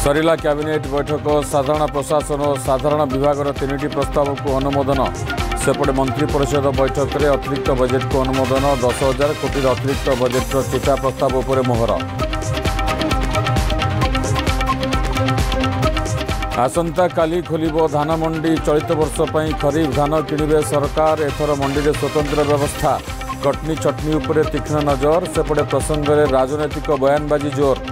सरिला cabinet बैठक साधारण प्रशासन और साधारण विभाग 3टी प्रस्ताव को अनुमोदन सेपटे मंत्री परिषद बैठक में अतिरिक्त बजेट को अनुमोदन 10,000 कोटी अतिरिक्त बजेट चिठा प्रस्ताव उपर मोहर। आसंता काली खोलिबो धान मंडी चलित वर्ष पर खरीफ धान किणवे सरकार एथर मंडी में स्वतंत्र व्यवस्था कटनी चटनी उपरे तीक्ष्ण नजर सेपटे प्रसंग में राजनैतिक बयानबाजी जोर।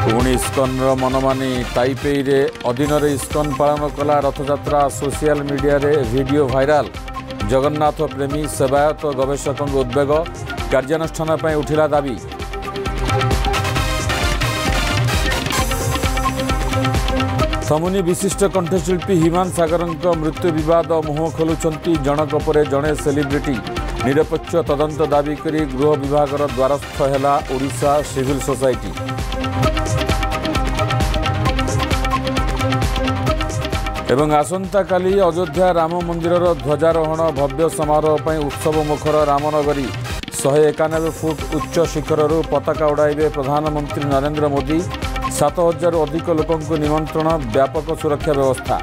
पुणी इस्कन मनमानी ताइपेई रे अधीन इस्कन पालन कला रथयात्रा सोशल मीडिया रे वीडियो भाइराल जगन्नाथ प्रेमी सेवायत गवेषक उद्वेग कार्यानुष्ठान पर उठिला दाबी। थमुनी विशिष्ट कंठशिल्पी हिमान सागर मृत्यु विवाद मुह खोलुंट जनक पर जड़े सेलिब्रिटी निरपेक्ष तदंत दाबी करी गृह विभाग द्वारस्थ है ओडिशा सिविल सोसाइटी। एवं आसंता काली अयोध्या राम मंदिर ध्वजारोहण भव्य समारोह पर उत्सव मुखर रामनगरी 191 फुट उच्च शिखर पताका उड़ाइबे प्रधानमंत्री नरेंद्र मोदी 7,000 अधिक लोकों निमंत्रण व्यापक सुरक्षा व्यवस्था।